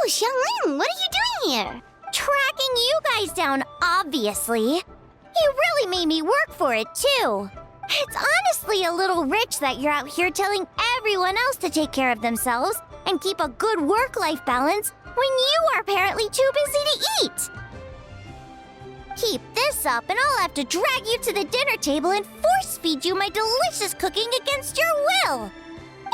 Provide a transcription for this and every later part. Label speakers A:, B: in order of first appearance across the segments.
A: Oh, Xiangling, what are you doing here? Tracking you guys down, obviously. You really made me work for it, too. It's honestly a little rich that you're out here telling everyone else to take care of themselves and keep a good work-life balance when you are apparently too busy to eat. Keep this up and I'll have to drag you to the dinner table and force-feed you my delicious cooking against your will.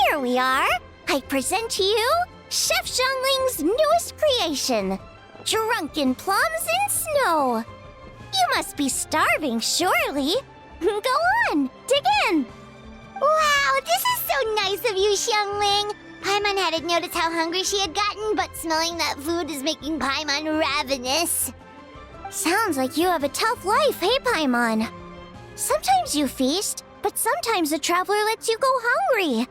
A: Here we are. I present to you Chef Xiangling's newest creation, Drunken Plums in Snow. You must be starving, surely. Go on, dig in. Wow, this is so nice of you, Xiangling. Paimon hadn't noticed how hungry she had gotten, but smelling that food is making Paimon ravenous. Sounds like you have a tough life, hey, Paimon? Sometimes you feast, but sometimes the traveler lets you go hungry.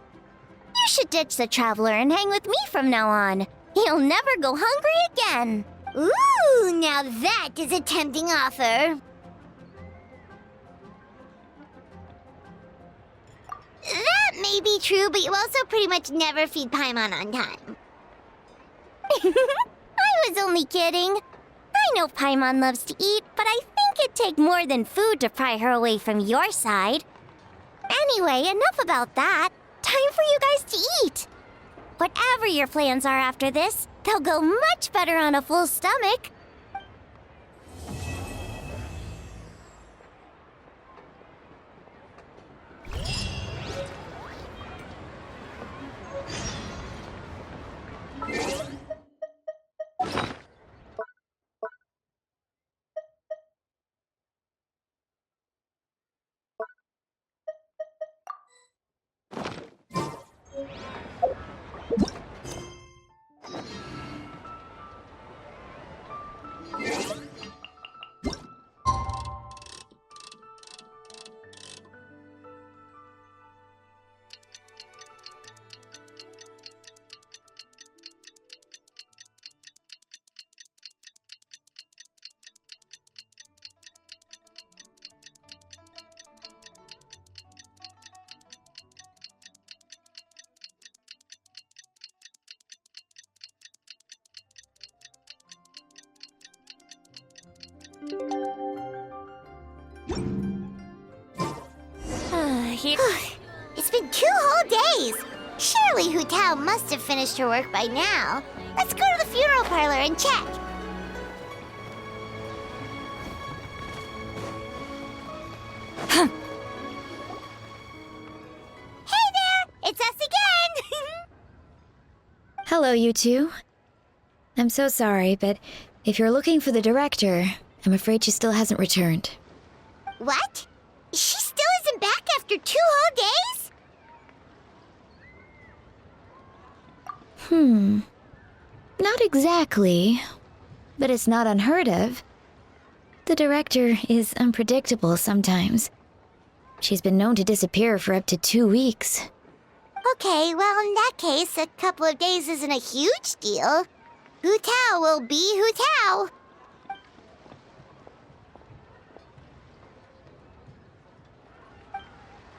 A: You should ditch the traveler and hang with me from now on. You'll never go hungry again. Ooh, now that is a tempting offer. That may be true, but you also pretty much never feed Paimon on time. I was only kidding. I know Paimon loves to eat, but I think it'd take more than food to pry her away from your side. Anyway, enough about that. Time for you guys to eat. Whatever your plans are after this, they'll go much better on a full stomach. It's been 2 whole days. Surely Hu Tao must have finished her work by now. Let's go to the funeral parlor and check. Hey there! It's us again!
B: Hello, you two. I'm so sorry, but if you're looking for the director, I'm afraid she still hasn't returned.
A: What? She still isn't back after 2 whole days?
B: Not exactly, but it's not unheard of. The director is unpredictable sometimes. She's been known to disappear for up to 2 weeks.
A: Okay, well, in that case, a couple of days isn't a huge deal. Hu Tao will be Hu Tao.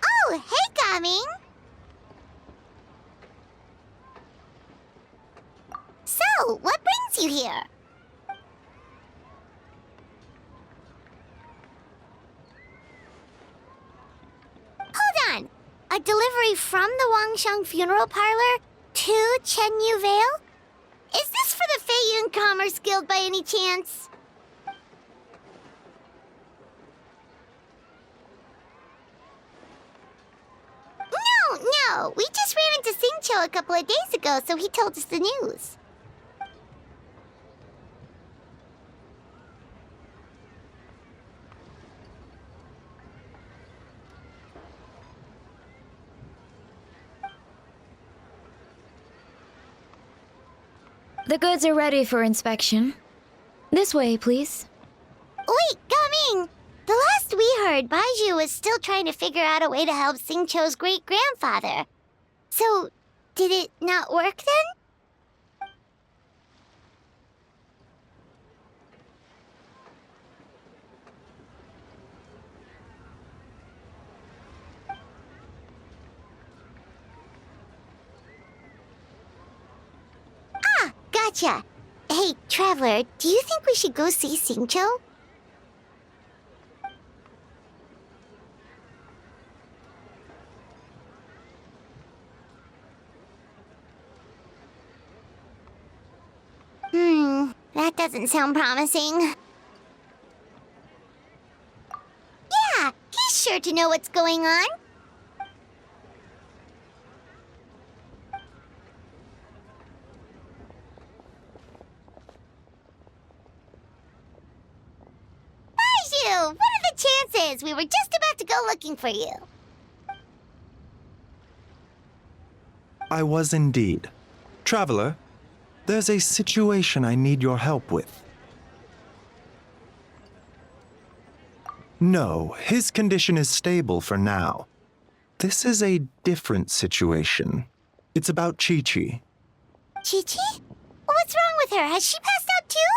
A: Oh, hey, Gaming! So, what brings you here? Hold on. A delivery from the Wangsheng Funeral Parlor to Chenyu Vale? Is this for the Feiyun Commerce Guild by any chance? No. We just ran into Singcho a couple of days ago, so he told us the news.
B: The goods are ready for inspection. This way, please.
A: Wait, Gaming! The last we heard, Baiju was still trying to figure out a way to help Singcho's great-grandfather. So, did it not work then? Gotcha. Hey, Traveler, do you think we should go see Xingqiu? That doesn't sound promising. Yeah, he's sure to know what's going on. Baiju, what are the chances? We were just about to go looking for you.
C: I was indeed. Traveler, there's a situation I need your help with. No, his condition is stable for now. This is a different situation. It's about Chi-Chi.
A: Chi-Chi? What's wrong with her? Has she passed out too?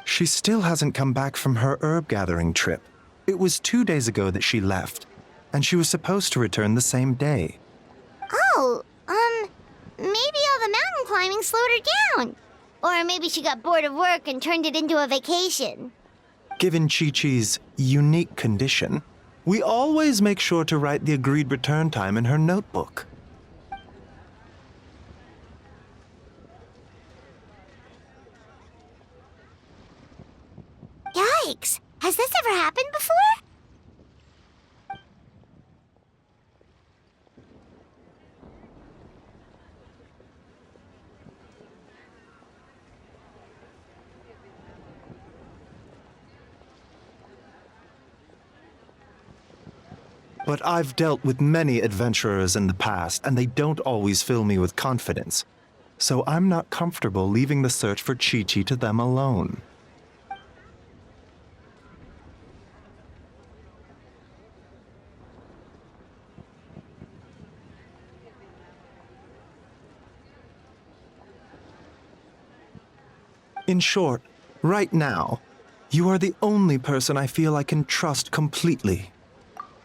C: She still hasn't come back from her herb gathering trip. It was 2 days ago that she left, and she was supposed to return the same day.
A: Oh, maybe all the mountain climbing slowed her down. Or maybe she got bored of work and turned it into a vacation.
C: Given Chi-Chi's unique condition, we always make sure to write the agreed return time in her notebook.
A: Yikes! Has this ever happened before?
C: But I've dealt with many adventurers in the past, and they don't always fill me with confidence. So I'm not comfortable leaving the search for Chi-Chi to them alone. In short, right now, you are the only person I feel I can trust completely.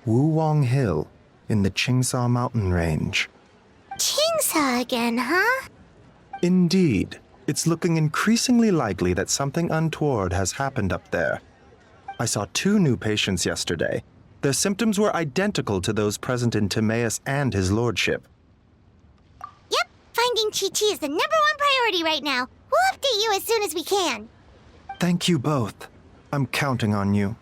C: Wuwang Hill, in the Qingsa mountain range.
A: Qingsa again, huh?
C: Indeed. It's looking increasingly likely that something untoward has happened up there. I saw 2 new patients yesterday. Their symptoms were identical to those present in Timaeus and his lordship.
A: Yep, finding Chi-Chi is the #1 priority right now. We'll update you as soon as we can.
C: Thank you both. I'm counting on you.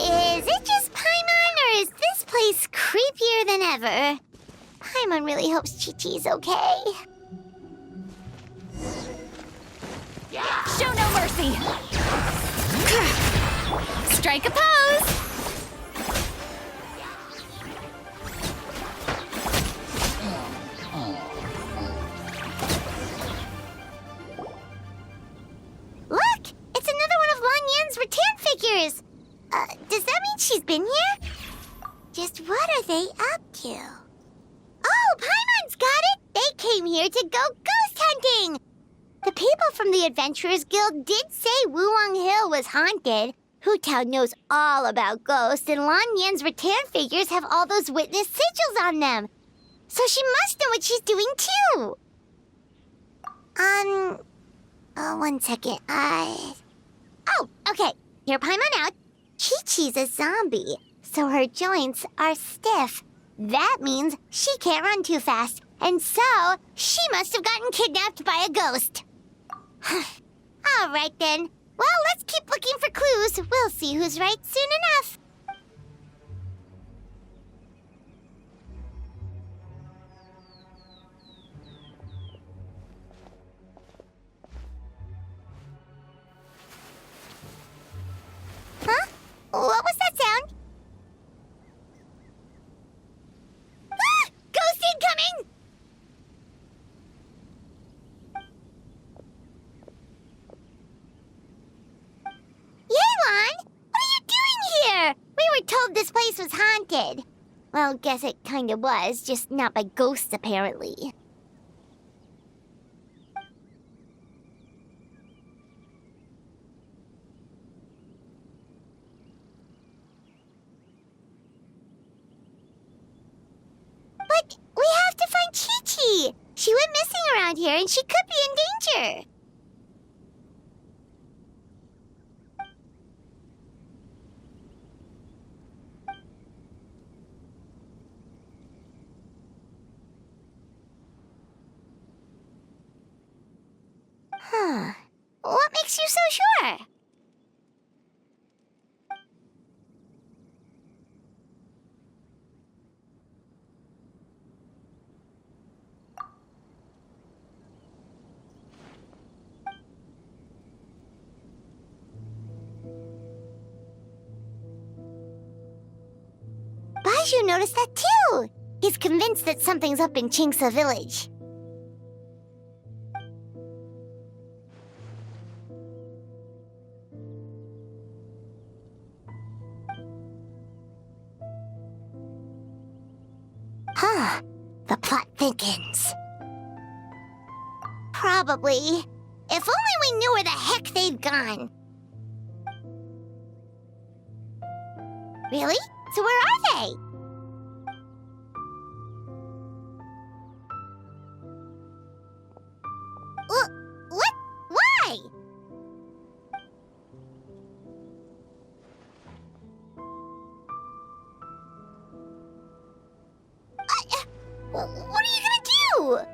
A: Is it just Paimon, or is this place creepier than ever? Paimon really hopes Chi-Chi's okay.
D: Show no mercy! Strike a pose!
A: Look! It's another one of Lan Yan's rattan figures! Does that mean she's been here? Just what are they up to? Oh, Paimon's got it! They came here to go ghost hunting! The people from the Adventurers Guild did say Wuwang Hill was haunted. Hu-Tao knows all about ghosts, and Lan Yan's rattan figures have all those witness sigils on them. So she must know what she's doing, too. One second. Oh, okay. Hear Paimon out. Chi-Chi's a zombie, so her joints are stiff. That means she can't run too fast, and so she must have gotten kidnapped by a ghost. All right, then. Well, let's keep looking for clues. We'll see who's right soon enough. place was haunted. Well, guess it kinda was, just not by ghosts, apparently. But we have to find Chi-Chi! She went missing around here and she could be in danger! Huh. What makes you so sure? Baiju noticed that too! He's convinced that something's up in Chingsa village. Huh. The plot thickens. Probably. If only we knew where the heck they'd gone. Really? So where are they? What? Why? What are you gonna do?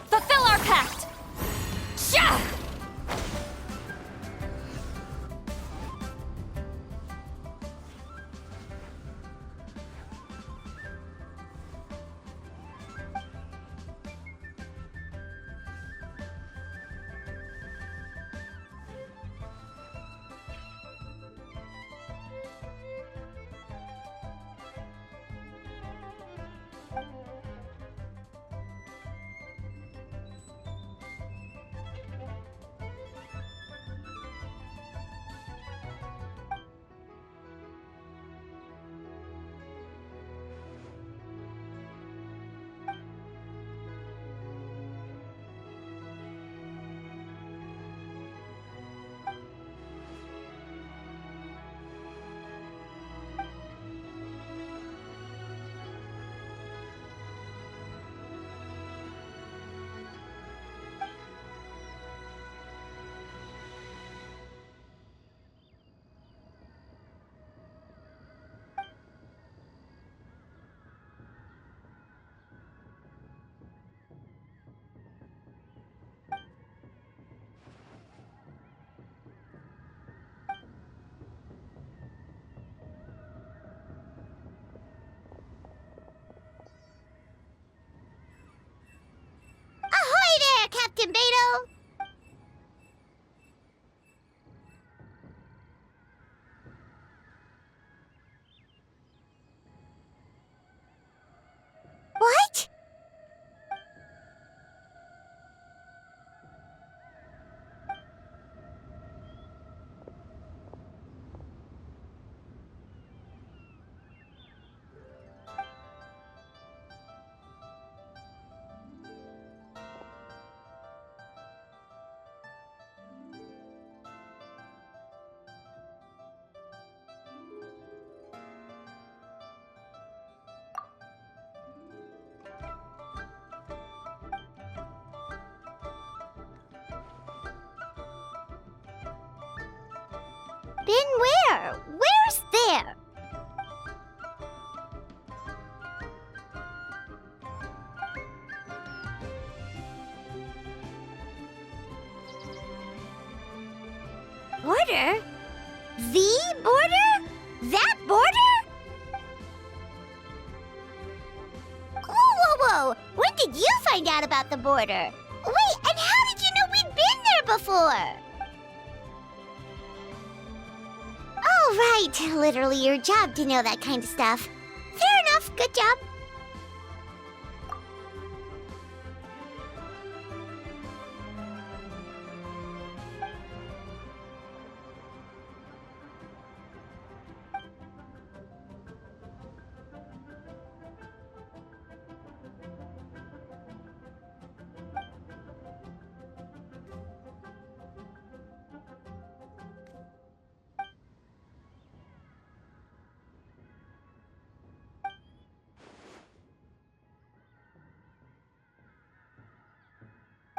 D: Fulfill our pact! Shah! Ahoy there, Captain Beto! What? Been where? Where's there? The border? That border? Whoa, whoa, whoa! When did you find out about the border? Wait, and how did you know we'd been there before? Oh, right. Literally your job to know that kind of stuff. Fair enough. Good job.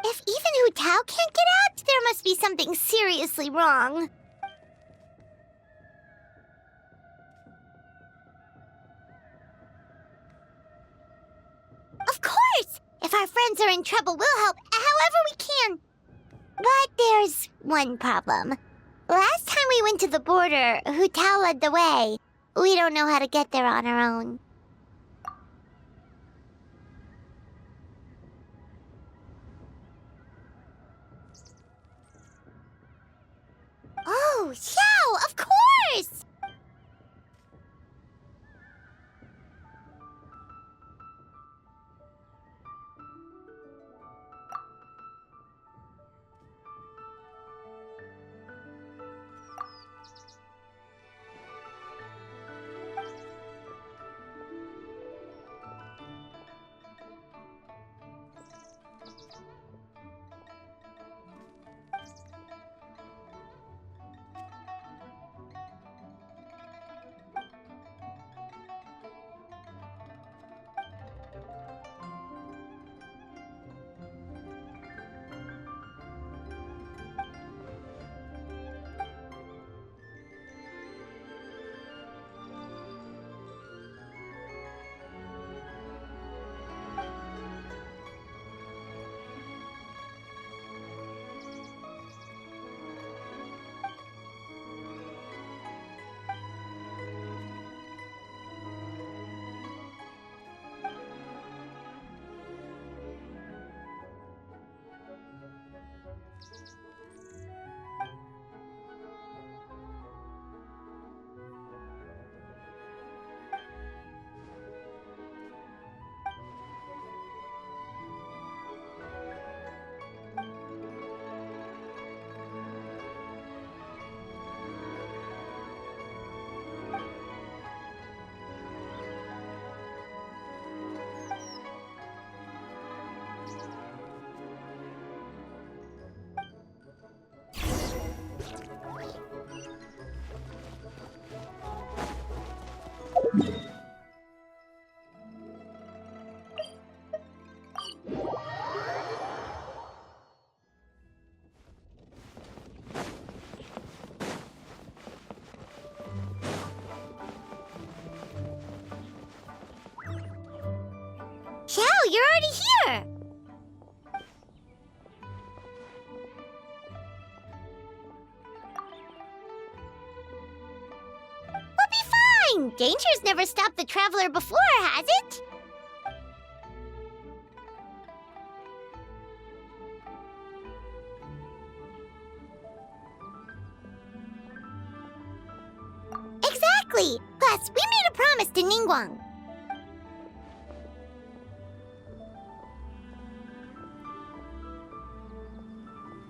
D: If even Hu Tao can't get out, there must be something seriously wrong. Of course! If our friends are in trouble, we'll help however we can. But there's one problem. Last time we went to the border, Hu Tao led the way. We don't know how to get there on our own. Oh, Xiao, of course! Xiao, you're already here! We'll be fine! Danger's never stopped the traveler before, has it? Exactly! Plus, we made a promise to Ningguang.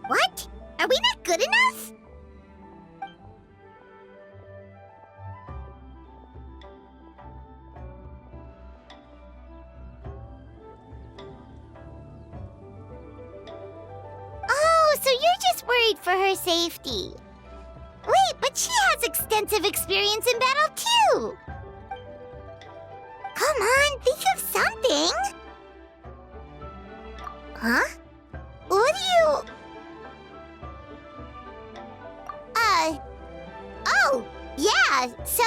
D: What? Are we not good enough? Oh, so you're just worried for her safety. Wait, but she has extensive experience in battle too. Come on, think of something. Huh? What do you... Oh, yeah, so,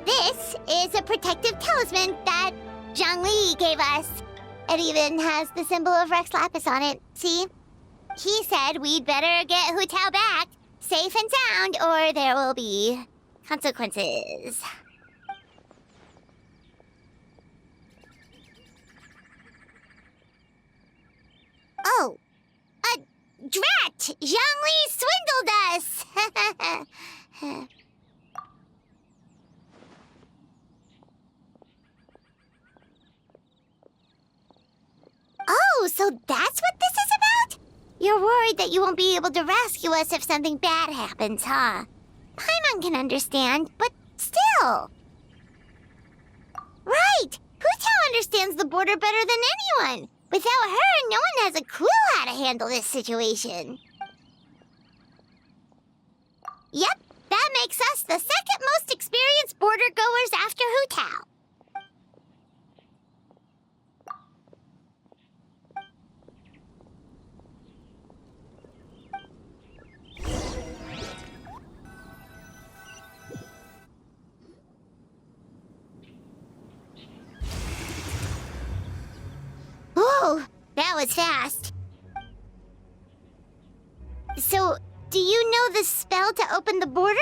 D: this is a protective talisman that Zhang gave us. It even has the symbol of Rex Lapis on it, see? He said we'd better get Hu Tao back, Safe and sound, or there will be consequences. Oh, drat! Zhongli swindled us! Oh, so that's what this is about? You're worried that you won't be able to rescue us if something bad happens, huh? Paimon can understand, but still. Right! Hu understands the border better than anyone. Without her, no one has a clue how to handle this situation. Yep, that makes us the second most experienced border goers after Hu. Whoa, that was fast. So, do you know the spell to open the border?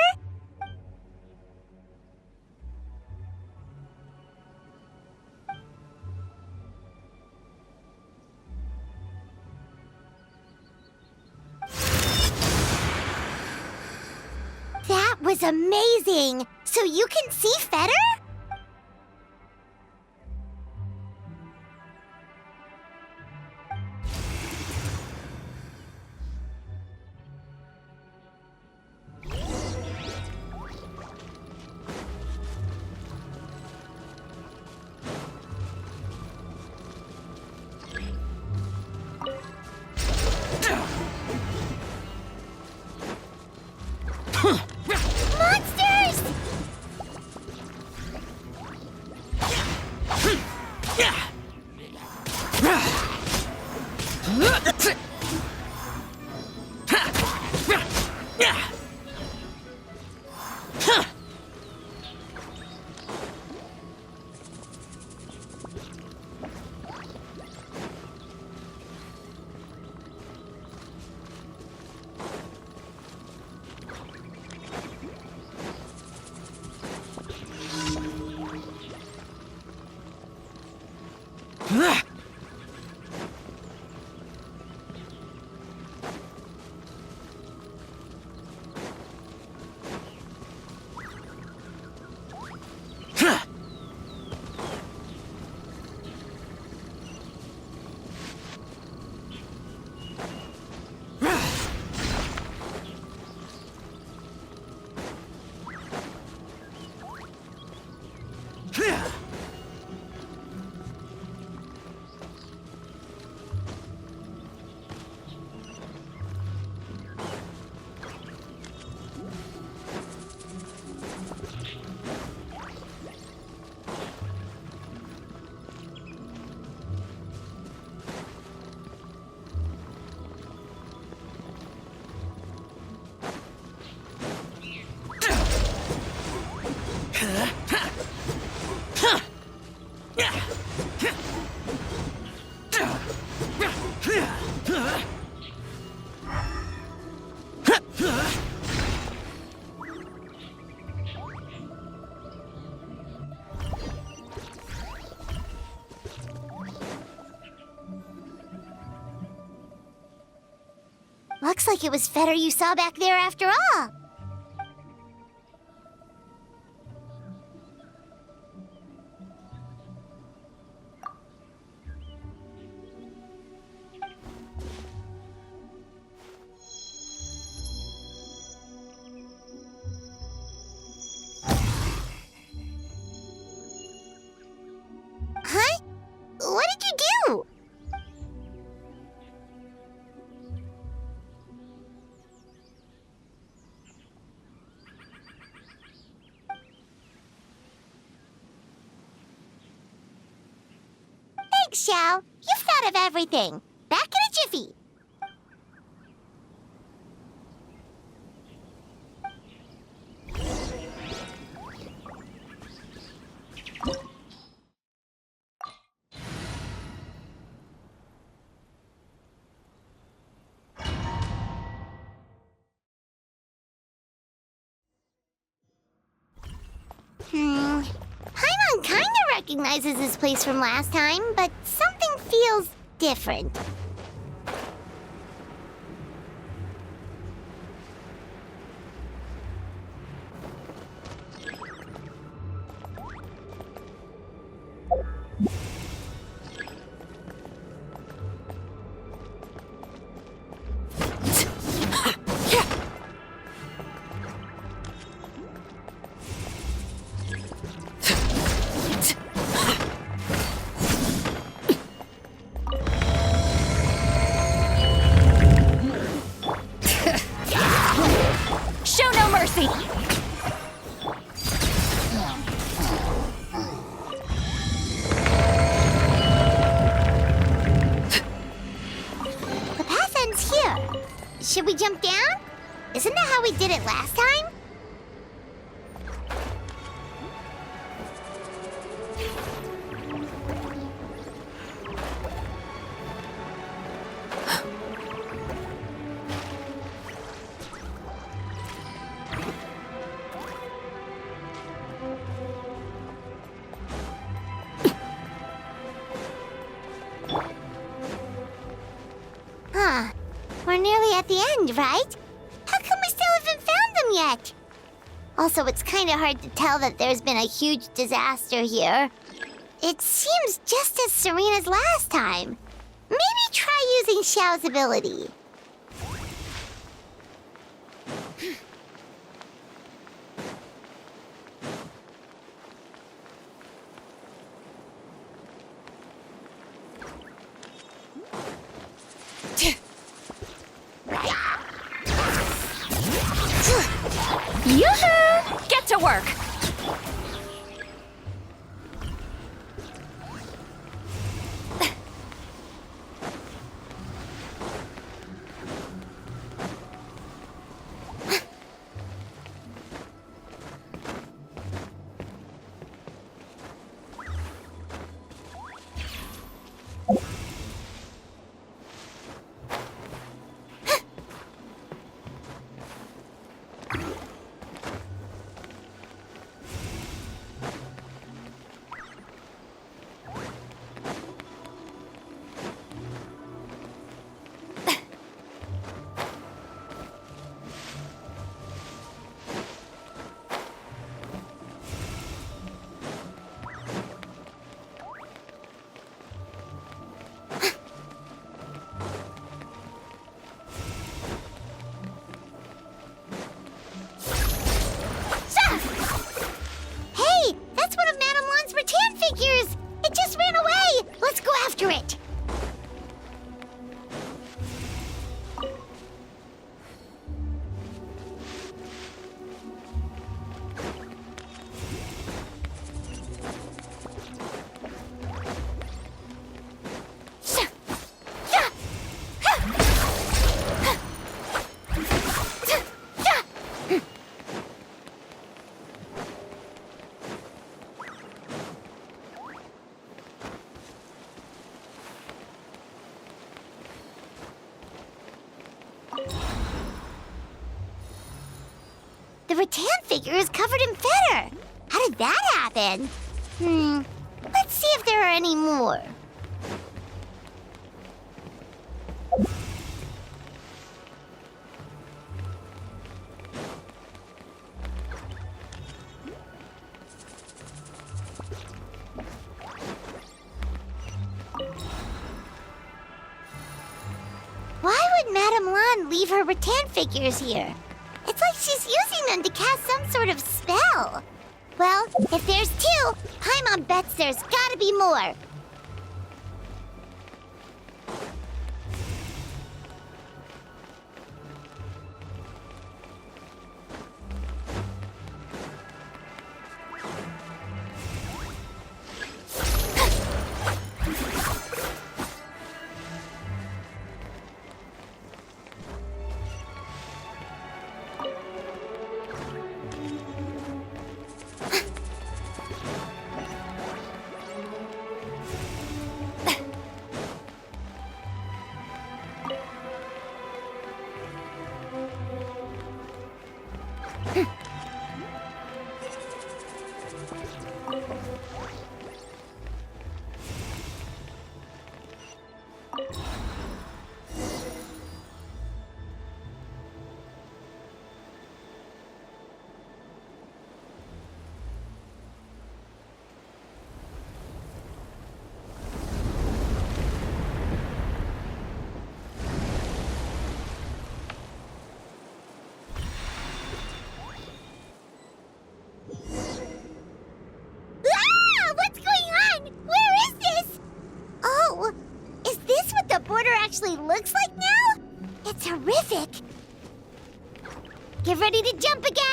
D: That was amazing! So you can see Fetter? Monsters! Looks like it was Fetter you saw back there after all. Huh? What did you do? Thanks, Xiao. You've thought of everything. Back in a jiffy. recognizes this place from last time, but something feels different.
A: Show no mercy!
D: The path ends here. Should we jump down? Isn't that how we did it last time? Huh. We're nearly at the end, right? How come we still haven't found them yet? Also, it's kind of hard to tell that there's been a huge disaster here. It seems just as serene as last time. Maybe try using Xiao's ability.
A: Yoo-hoo! Get to work! Hey, that's one of Madame Lan's rattan figures! It just ran away! Let's go after it! The rattan figure is covered in feather. How did that happen? Let's see if there are any more. Why would Madame Lan leave her rattan figures here? It's like she's using them to cast some sort of spell. Well, if there's two, Paimon bets there's gotta be more.
D: Get ready to jump again!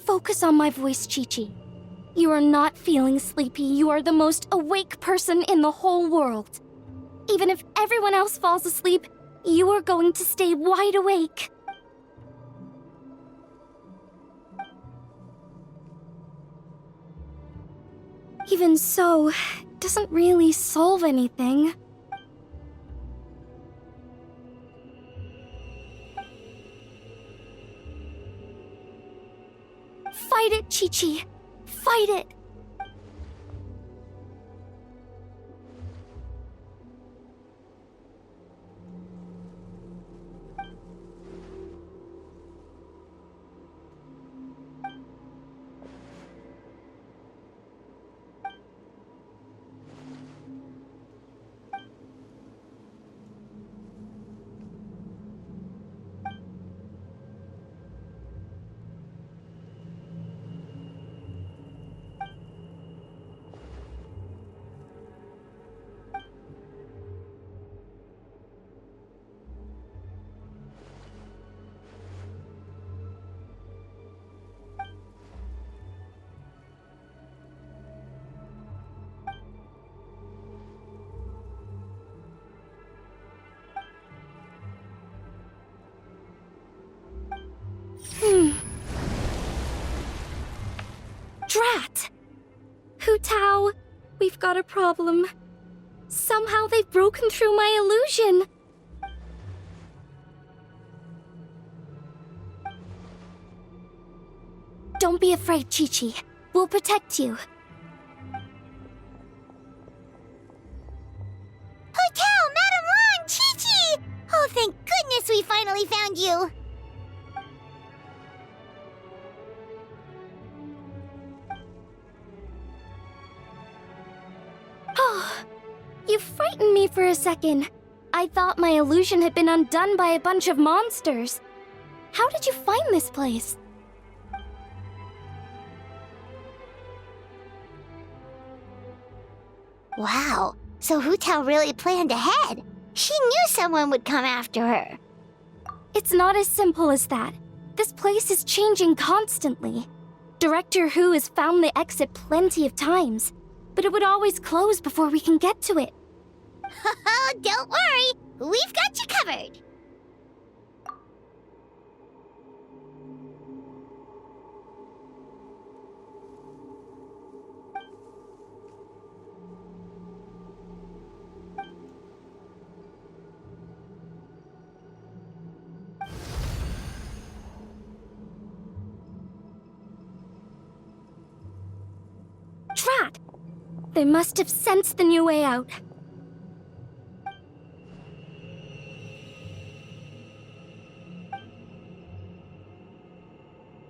E: Focus on my voice, Chi-Chi. You are not feeling sleepy. You are the most awake person in the whole world. Even if everyone else falls asleep, you are going to stay wide awake. Even so, it doesn't really solve anything. Fight it, Chi-Chi. Fight it. Drat! Hu Tao, we've got a problem. Somehow they've broken through my illusion. Don't be afraid, Chi-Chi. We'll protect you.
D: Hotel, Madame Lan, Chi-Chi! Oh, thank goodness we finally found you!
E: Oh, you frightened me for a second. I thought my illusion had been undone by a bunch of monsters. How did you find this place?
D: Wow, so Hu Tao really planned ahead. She knew someone would come after her.
E: It's not as simple as that. This place is changing constantly. Director Hu has found the exit plenty of times, but it would always close before we can get to it.
D: Don't worry, we've got you covered.
E: Drat! They must have sensed the new way out.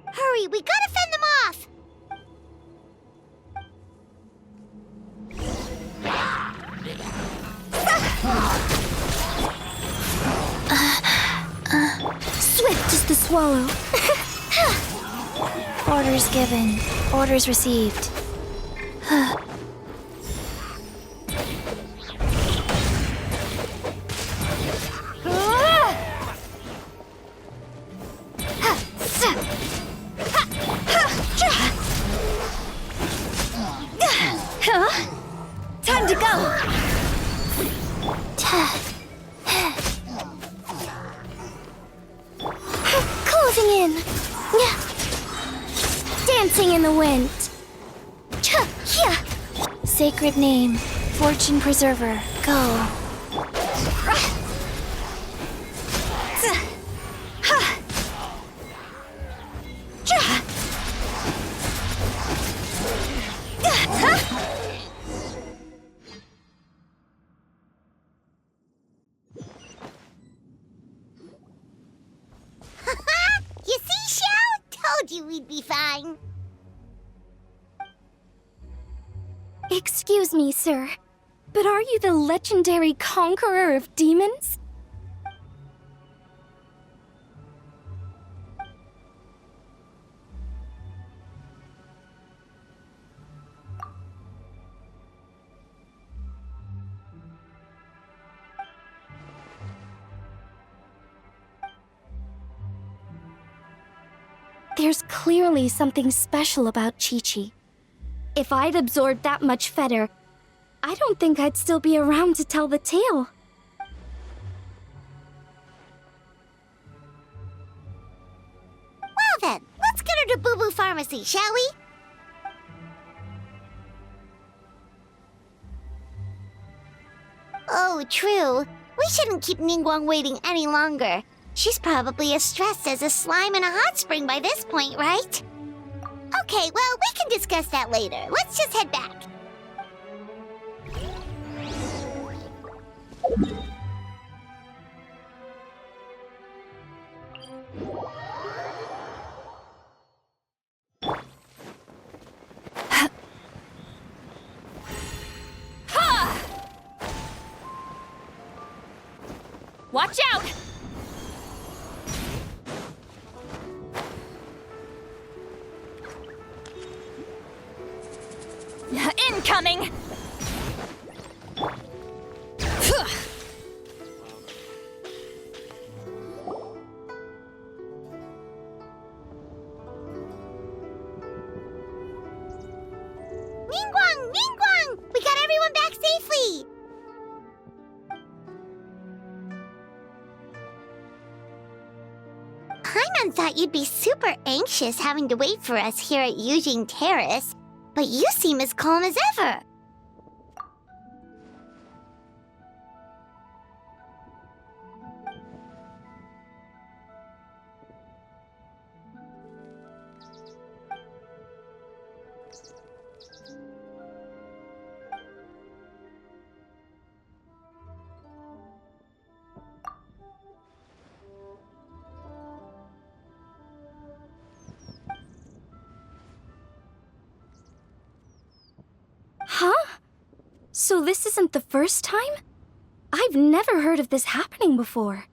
D: Hurry, we gotta fend them off!
E: Swift as the swallow.
B: Orders given. Orders received.
E: Time to go! Closing in! Dancing in the wind!
B: Sacred name. Fortune preserver. Go.
D: we'd be fine.
E: Excuse me, sir, but are you the legendary conqueror of demons? There's clearly something special about Chi-Chi. If I'd absorbed that much fetter, I don't think I'd still be around to tell the tale.
D: Well then, let's get her to Boo Boo Pharmacy, shall we? Oh, true. We shouldn't keep Ningguang waiting any longer. She's probably as stressed as a slime in a hot spring by this point, right? Okay, well, we can discuss that later. Let's just head back.
E: Watch out! Incoming!
D: Ningguang! Ningguang! We got everyone back safely! Paimon thought you'd be super anxious having to wait for us here at Yujing Terrace, but you seem as calm as ever.
E: Huh? So this isn't the first time? I've never heard of this happening before.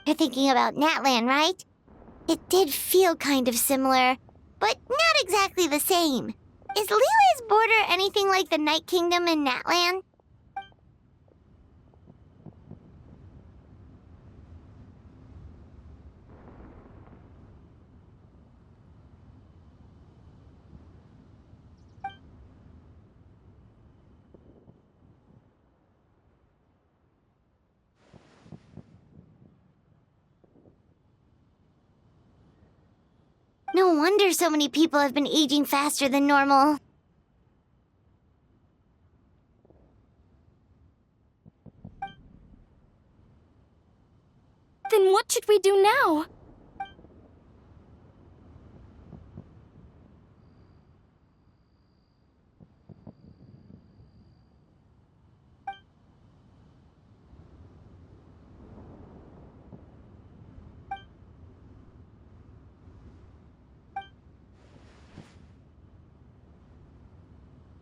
D: You're thinking about Natlan, right? It did feel kind of similar, but not exactly the same. Is Lily's border anything like the Night Kingdom in Natlan? No wonder so many people have been aging faster than normal.
E: Then what should we do now?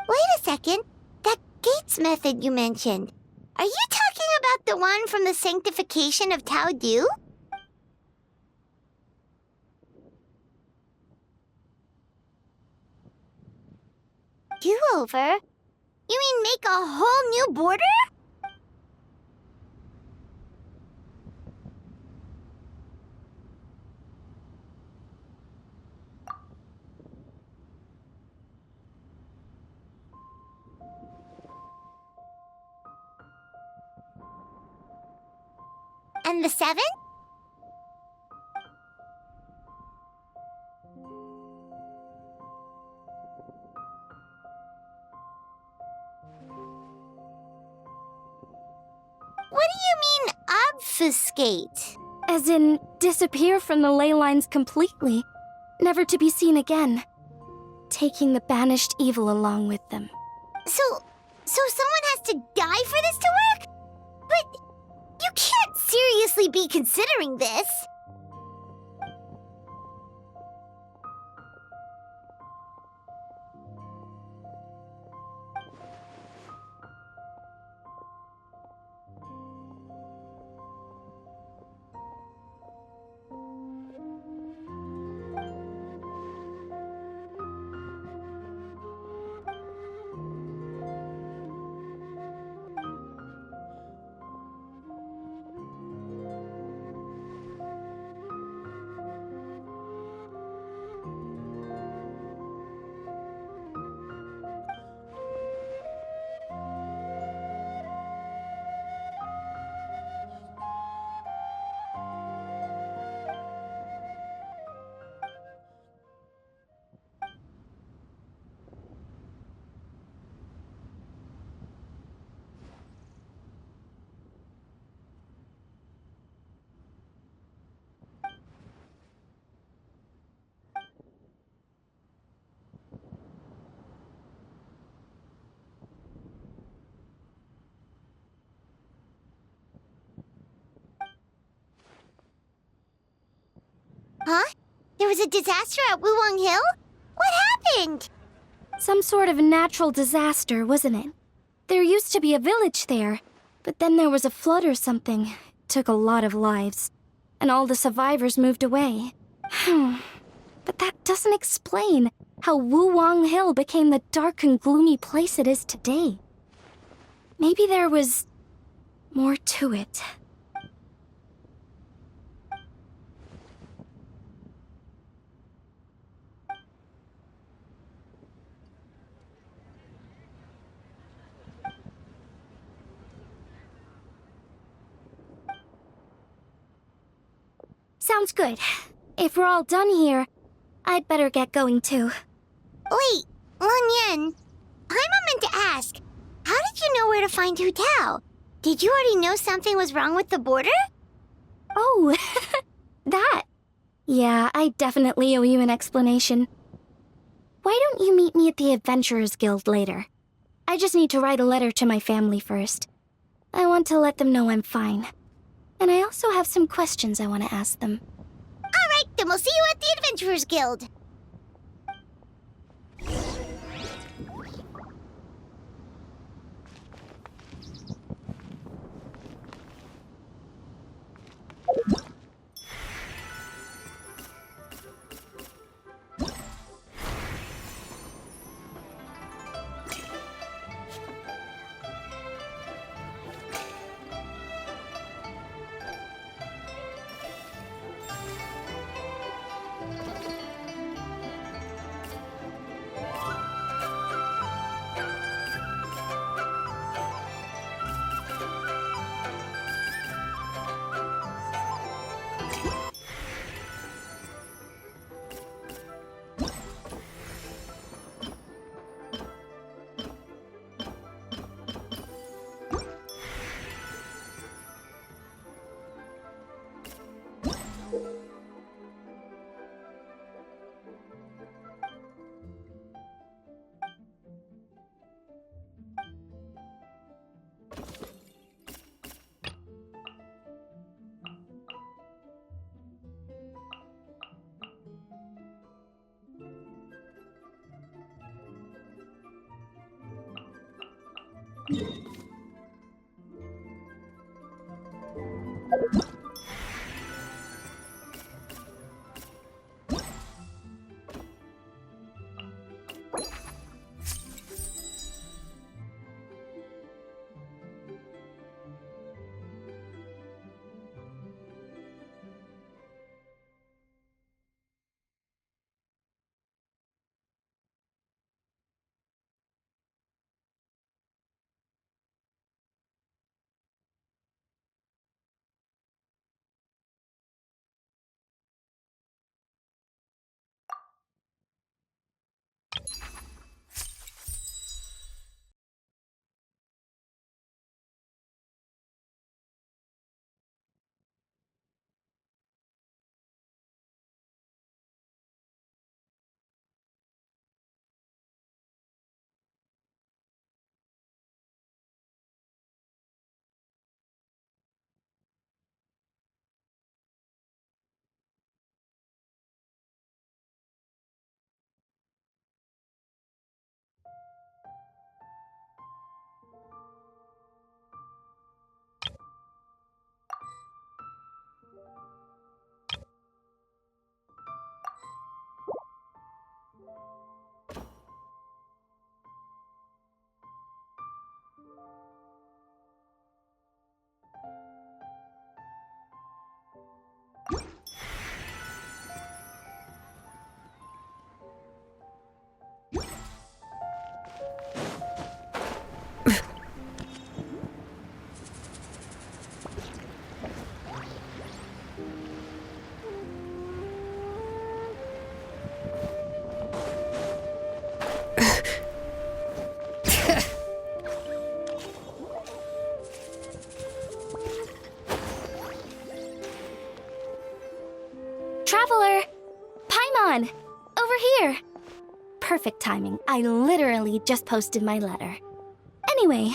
D: Wait a second. That Gates method you mentioned. Are you talking about the one from the sanctification of Tao Du? Do-over? You mean make a whole new border? And the 7th? What do you mean, obfuscate?
E: As in, disappear from the ley lines completely, never to be seen again, taking the banished evil along with them.
D: So someone has to die for this to work? But you can't seriously be considering this. Huh? There was a disaster at Wuwang Hill? What happened?
E: Some sort of natural disaster, wasn't it? There used to be a village there, but then there was a flood or something. It took a lot of lives, and all the survivors moved away. But that doesn't explain how Wuwang Hill became the dark and gloomy place it is today. Maybe there was more to it. Sounds good. If we're all done here, I'd better get going too.
D: Wait, Lun Yen. Paimon meant to ask, how did you know where to find Hu Tao? Did you already know something was wrong with the border?
E: Oh, that. Yeah, I definitely owe you an explanation. Why don't you meet me at the Adventurers Guild later? I just need to write a letter to my family first. I want to let them know I'm fine. And I also have some questions I want to ask them.
D: All right, then we'll see you at the Adventurers Guild.
E: Traveler! Paimon! Over here! Perfect timing. I literally just posted my letter. Anyway,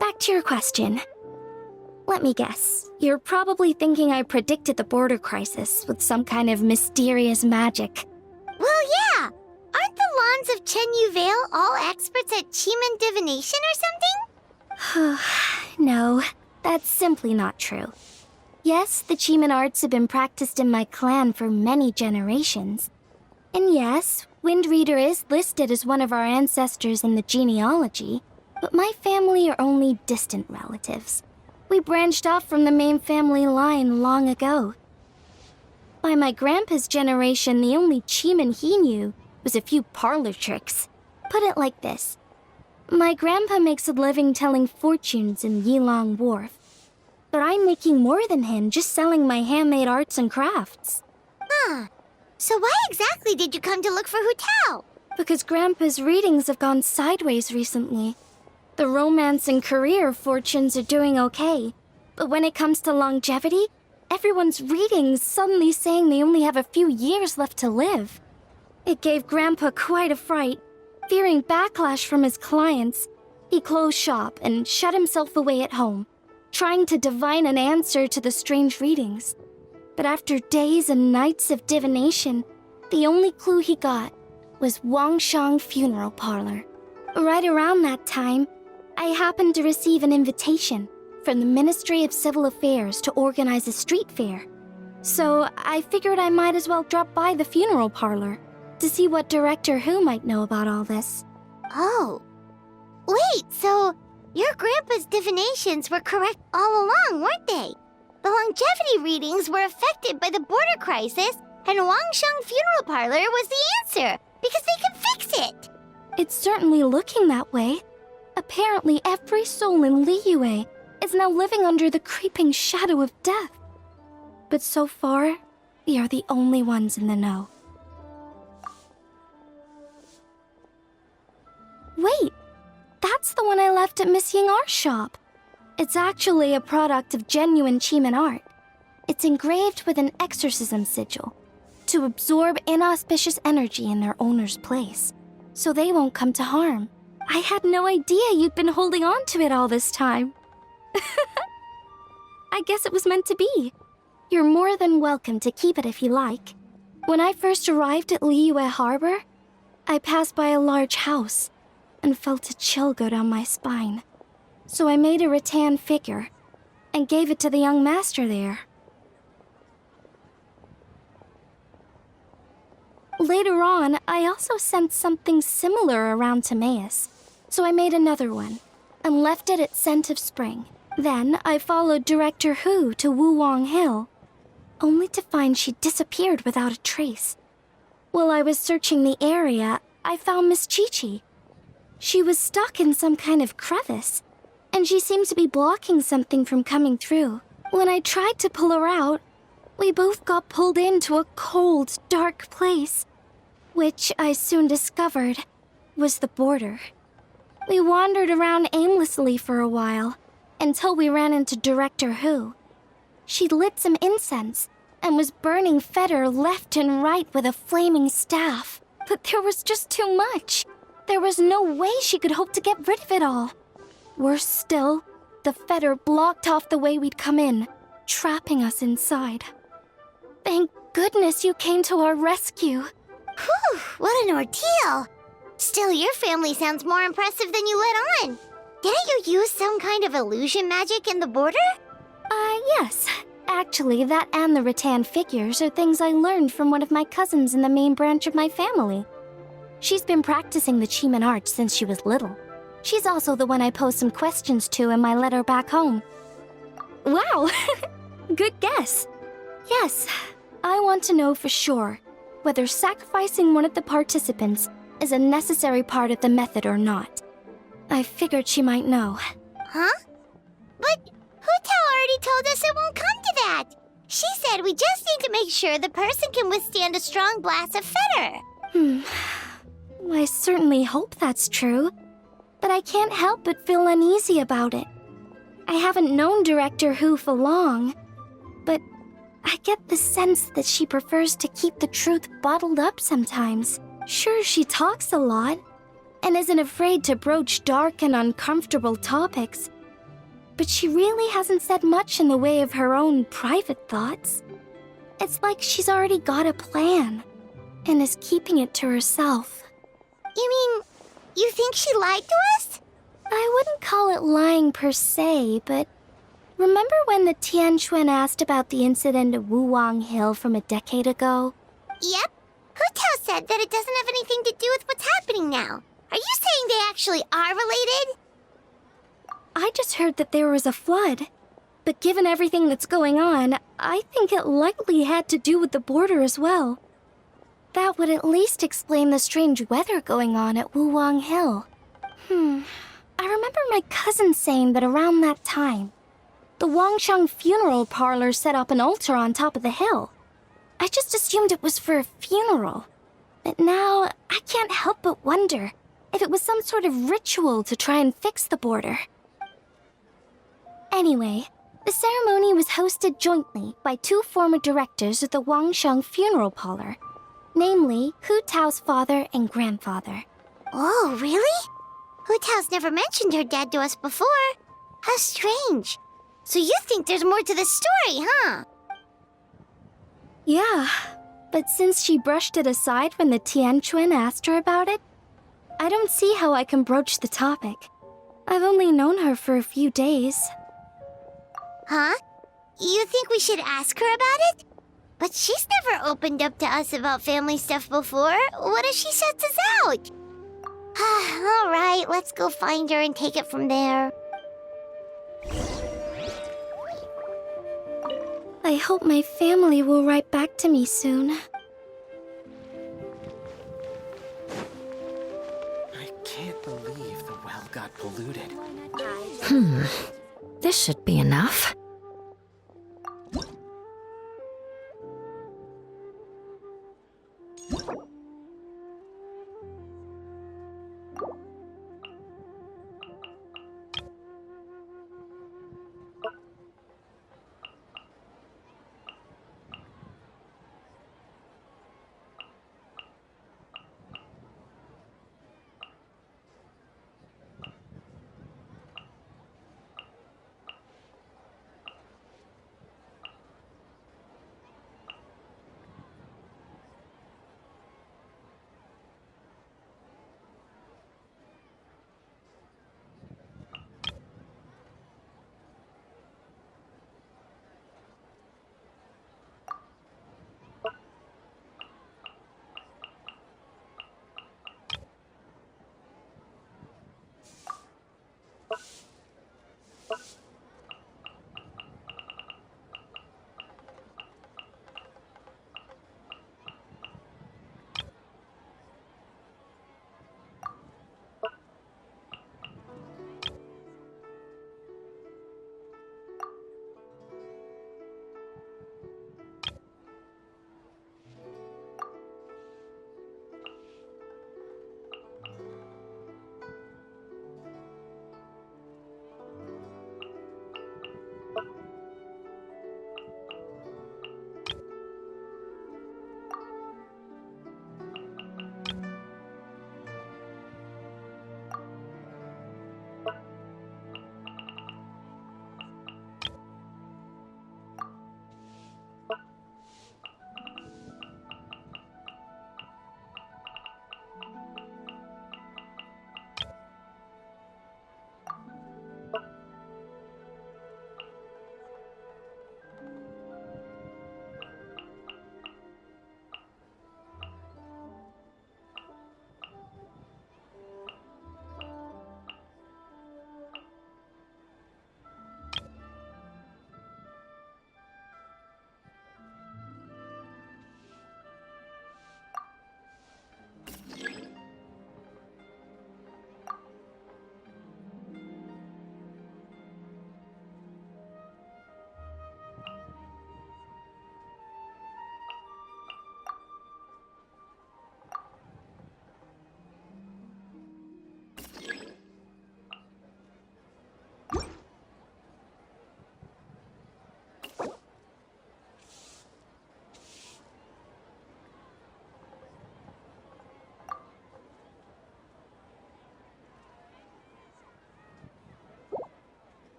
E: back to your question. Let me guess. You're probably thinking I predicted the border crisis with some kind of mysterious magic.
D: Well, yeah. Aren't the Lawns of Chenyu Vale all experts at Chiman divination or something?
E: No, that's simply not true. Yes, the Chiman arts have been practiced in my clan for many generations. And yes, Wind Reader is listed as one of our ancestors in the genealogy, but my family are only distant relatives. We branched off from the main family line long ago. By my grandpa's generation, the only Chiman he knew was a few parlor tricks. Put it like this. My grandpa makes a living telling fortunes in Yilong Wharf. But I'm making more than him just selling my handmade arts and crafts.
D: Huh. So why exactly did you come to look for Hu Tao?
E: Because Grandpa's readings have gone sideways recently. The romance and career fortunes are doing okay. But when it comes to longevity, everyone's readings suddenly saying they only have a few years left to live. It gave Grandpa quite a fright. Fearing backlash from his clients, he closed shop and shut himself away at home, trying to divine an answer to the strange readings. But after days and nights of divination, the only clue he got was Wangshang Funeral Parlor. Right around that time, I happened to receive an invitation from the Ministry of Civil Affairs to organize a street fair. So I figured I might as well drop by the funeral parlor to see what Director Hu might know about all this.
D: Oh. Wait, so your grandpa's divinations were correct all along, weren't they? The longevity readings were affected by the border crisis, and Wangsheng Funeral Parlor was the answer, because they could fix it.
E: It's certainly looking that way. Apparently, every soul in Liyue is now living under the creeping shadow of death. But so far, we are the only ones in the know. Wait, that's the one I left at Miss Yingar's shop. It's actually a product of genuine Chiman art. It's engraved with an exorcism sigil to absorb inauspicious energy in their owner's place, so they won't come to harm. I had no idea you'd been holding on to it all this time. I guess it was meant to be. You're more than welcome to keep it if you like. When I first arrived at Liyue Harbor, I passed by a large house and felt a chill go down my spine. So I made a rattan figure and gave it to the young master there. Later on, I also sent something similar around to Maus, so I made another one and left it at Scent of Spring. Then I followed Director Hu to Wuwang Hill, only to find she'd disappeared without a trace. While I was searching the area, I found Miss Chi-Chi. She was stuck in some kind of crevice, and she seemed to be blocking something from coming through. When I tried to pull her out, we both got pulled into a cold, dark place, which I soon discovered was the border. We wandered around aimlessly for a while, until we ran into Director Hu. She'd lit some incense and was burning Feder left and right with a flaming staff. But there was just too much. There was no way she could hope to get rid of it all. Worse still, the Feder blocked off the way we'd come in, trapping us inside. Thank goodness you came to our rescue.
D: Whew, what an ordeal. Still, your family sounds more impressive than you let on. Didn't you use some kind of illusion magic in the border?
E: Yes. Actually, that and the rattan figures are things I learned from one of my cousins in the main branch of my family. She's been practicing the Chiman art since she was little. She's also the one I posed some questions to in my letter back home. Wow! Good guess. Yes, I want to know for sure whether sacrificing one of the participants is a necessary part of the method or not. I figured she might know.
D: Huh? But Hutao already told us it won't come to that. She said we just need to make sure the person can withstand a strong blast of fetter.
E: I certainly hope that's true, but I can't help but feel uneasy about it. I haven't known Director Hu for long, but I get the sense that she prefers to keep the truth bottled up sometimes. Sure, she talks a lot, and isn't afraid to broach dark and uncomfortable topics, but she really hasn't said much in the way of her own private thoughts. It's like she's already got a plan, and is keeping it to herself.
D: You mean, you think she lied to us?
E: I wouldn't call it lying per se, but remember when the Tianquan asked about the incident at Wuwang Hill from a decade ago?
D: Yep. Hutao said that it doesn't have anything to do with what's happening now. Are you saying they actually are related?
E: I just heard that there was a flood, but given everything that's going on, I think it likely had to do with the border as well. That would at least explain the strange weather going on at Wuwang Hill. I remember my cousin saying that around that time, the Wangsheng funeral parlor set up an altar on top of the hill. I just assumed it was for a funeral. But now, I can't help but wonder if it was some sort of ritual to try and fix the border. Anyway, the ceremony was hosted jointly by two former directors of the Wangsheng funeral parlor, namely Hu Tao's father and grandfather.
D: Oh, really? Hutao's never mentioned her dad to us before. How strange. So you think there's more to the story, huh?
E: Yeah, but since she brushed it aside when the Tianquan asked her about it, I don't see how I can broach the topic. I've only known her for a few days.
D: Huh? You think we should ask her about it? But she's never opened up to us about family stuff before. What if she shuts us out? All right, let's go find her and take it from there.
E: I hope my family will write back to me soon.
F: I can't believe the well got polluted.
G: This should be enough.